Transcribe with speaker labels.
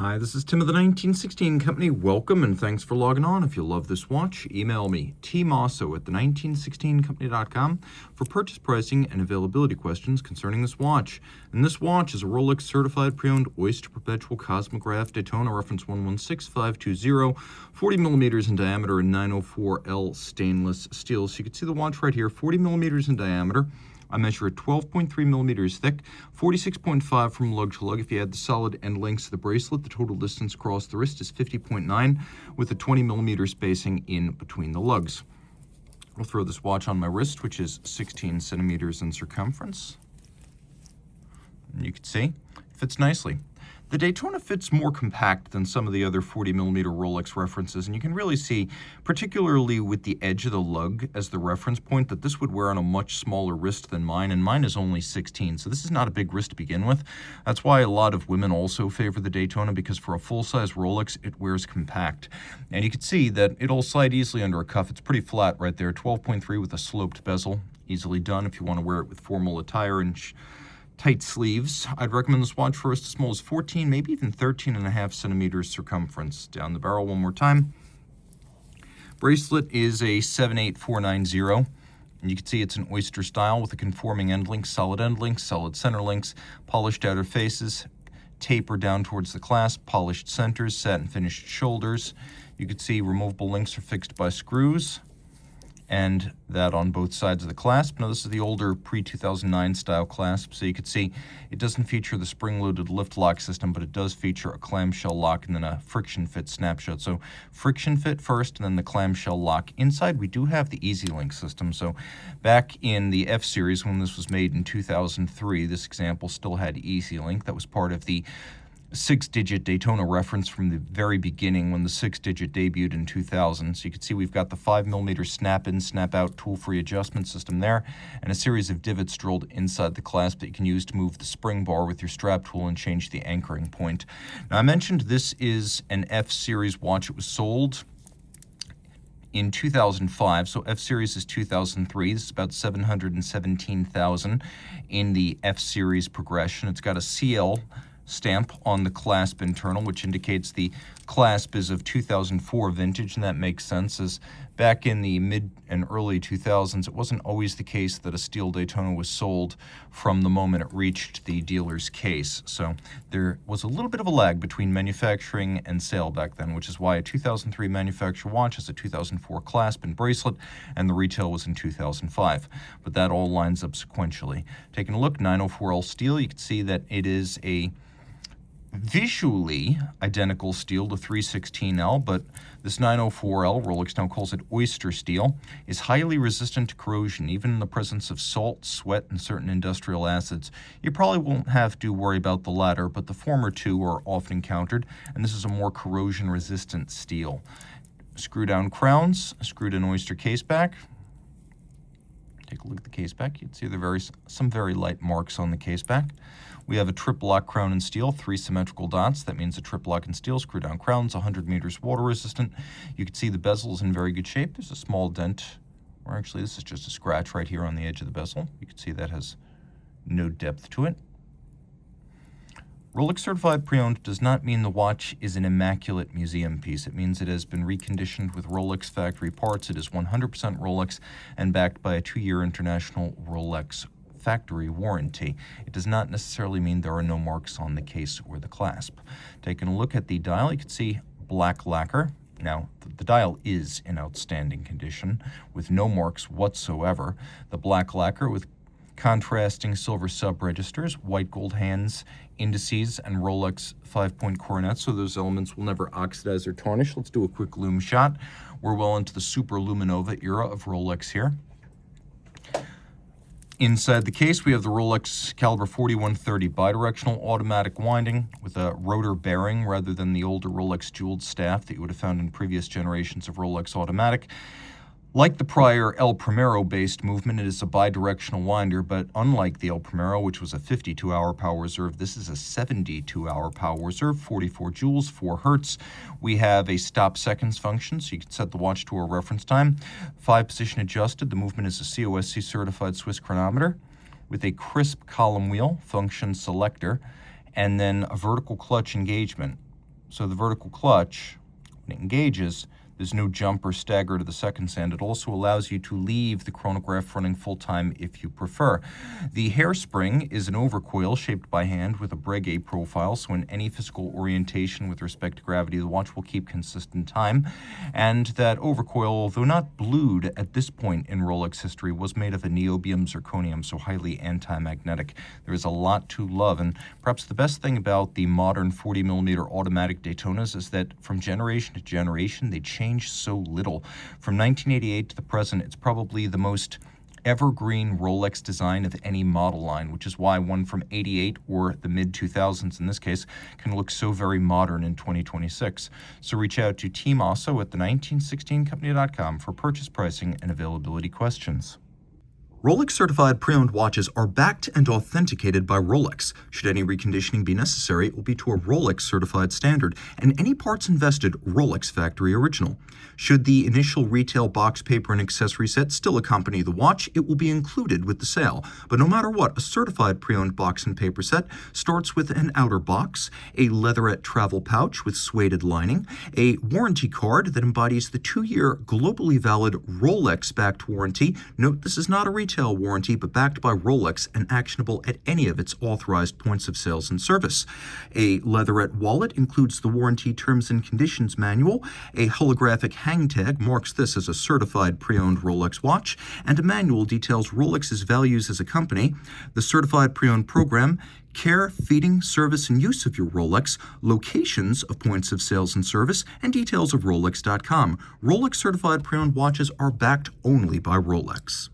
Speaker 1: Hi, this is Tim of the 1916 Company. Welcome and thanks for logging on. If you love this watch, email me, Team Mosso at the1916company.com for purchase pricing and availability questions concerning this watch. And this watch is a Rolex certified pre-owned Oyster perpetual Cosmograph Daytona reference 116520, 40 millimeters in diameter and 904L stainless steel. So you can see the watch right here, 40 millimeters in diameter. I measure it 12.3 millimeters thick, 46.5 from lug to lug. If you add the solid end links to the bracelet, the total distance across the wrist is 50.9 with a 20 millimeter spacing in between the lugs. I'll throw this watch on my wrist, which is 16 centimeters in circumference. And you can see it fits nicely. The Daytona fits more compact than some of the other 40 millimeter Rolex references, and you can really see, particularly with the edge of the lug as the reference point, that this would wear on a much smaller wrist than mine, and mine is only 16, so this is not a big wrist to begin with. That's why a lot of women also favor the Daytona, because for a full-size Rolex, it wears compact. And you can see that it'll slide easily under a cuff. It's pretty flat right there, 12.3 with a sloped bezel. Easily done if you want to wear it with formal attire and tight sleeves. I'd recommend this watch for as small as 14, maybe even 13.5 centimeters circumference. Down the barrel one more time. Bracelet is a 78490, and you can see it's an Oyster style with a conforming end links, solid center links, polished outer faces, taper down towards the clasp, polished centers, satin finished shoulders. You can see removable links are fixed by screws, and that on both sides of the clasp. Now this is the older pre-2009 style clasp, so you can see it doesn't feature the spring-loaded lift lock system, but it does feature a clamshell lock and then a friction fit snapshot. So friction fit first and then the clamshell lock. Inside we do have the Easy Link system. So back in the F series when this was made in 2003, this example still had Easy Link. That was part of the 6-digit Daytona reference from the very beginning when the 6-digit debuted in 2000. So you can see we've got the 5 millimeter snap-in, snap-out tool-free adjustment system there, and a series of divots drilled inside the clasp that you can use to move the spring bar with your strap tool and change the anchoring point. Now I mentioned this is an F-series watch. It was sold in 2005, so F-Series is 2003. This is about 717,000 in the F-Series progression. It's got a CL stamp on the clasp internal, which indicates the clasp is of 2004 vintage, and that makes sense, as back in the mid and early 2000s, it wasn't always the case that a steel Daytona was sold from the moment it reached the dealer's case. So there was a little bit of a lag between manufacturing and sale back then, which is why a 2003 manufactured watch has a 2004 clasp and bracelet, and the retail was in 2005. But that all lines up sequentially. Taking a look, 904L steel, you can see that it is a visually identical steel to 316L, but this 904L, Rolex now calls it Oyster steel, is highly resistant to corrosion, even in the presence of salt, sweat, and certain industrial acids. You probably won't have to worry about the latter, but the former two are often encountered, and this is a more corrosion-resistant steel. Screw-down crowns, screwed-in Oyster caseback. Take a look at the caseback. You'd see some very light marks on the caseback. We have a trip lock crown in steel, 3 symmetrical dots. That means a trip lock in steel, screw down crowns, 100 meters water resistant. You can see the bezel is in very good shape. There's a small dent, or actually this is just a scratch right here on the edge of the bezel. You can see that has no depth to it. Rolex certified pre-owned does not mean the watch is an immaculate museum piece. It means it has been reconditioned with Rolex factory parts. It is 100% Rolex and backed by a 2-year international Rolex factory warranty. It does not necessarily mean there are no marks on the case or the clasp. Taking a look at the dial, you can see black lacquer. Now, the dial is in outstanding condition with no marks whatsoever. The black lacquer with contrasting silver sub-registers, white gold hands, indices, and Rolex 5-point coronets, so those elements will never oxidize or tarnish. Let's do a quick lume shot. We're well into the Super Luminova era of Rolex here. Inside the case, we have the Rolex caliber 4130 bidirectional automatic winding with a rotor bearing rather than the older Rolex jeweled staff that you would have found in previous generations of Rolex automatic. Like the prior El Primero-based movement, it is a bidirectional winder, but unlike the El Primero, which was a 52-hour power reserve, this is a 72-hour power reserve, 44 joules, 4 hertz. We have a stop seconds function, so you can set the watch to a reference time. 5-position adjusted. The movement is a COSC certified Swiss chronometer with a crisp column wheel function selector, and then a vertical clutch engagement. So the vertical clutch, when it engages, there's no jump or stagger to the seconds, and it also allows you to leave the chronograph running full-time if you prefer. The hairspring is an overcoil shaped by hand with a Breguet profile, so in any physical orientation with respect to gravity, the watch will keep consistent time. And that overcoil, although not blued at this point in Rolex history, was made of a niobium zirconium, so highly anti-magnetic. There is a lot to love, and perhaps the best thing about the modern 40mm automatic Daytonas is that from generation to generation, they change so little. From 1988 to the present, it's probably the most evergreen Rolex design of any model line, which is why one from 88 or the mid-2000s in this case can look so very modern in 2026. So reach out to Team Mosso at the1916company.com for purchase pricing and availability questions. Rolex certified pre-owned watches are backed and authenticated by Rolex. Should any reconditioning be necessary, it will be to a Rolex certified standard, and any parts invested Rolex factory original. Should the initial retail box paper and accessory set still accompany the watch, it will be included with the sale. But no matter what, a certified pre-owned box and paper set starts with an outer box, a leatherette travel pouch with suede lining, a warranty card that embodies the 2-year globally valid Rolex-backed warranty. Note this is not a retail warranty, but backed by Rolex and actionable at any of its authorized points of sales and service. A leatherette wallet includes the warranty terms and conditions manual. A holographic hang tag marks this as a certified pre-owned Rolex watch, and a manual details Rolex's values as a company. The certified pre-owned program, care, feeding, service, and use of your Rolex, locations of points of sales and service, and details of Rolex.com. Rolex certified pre-owned watches are backed only by Rolex.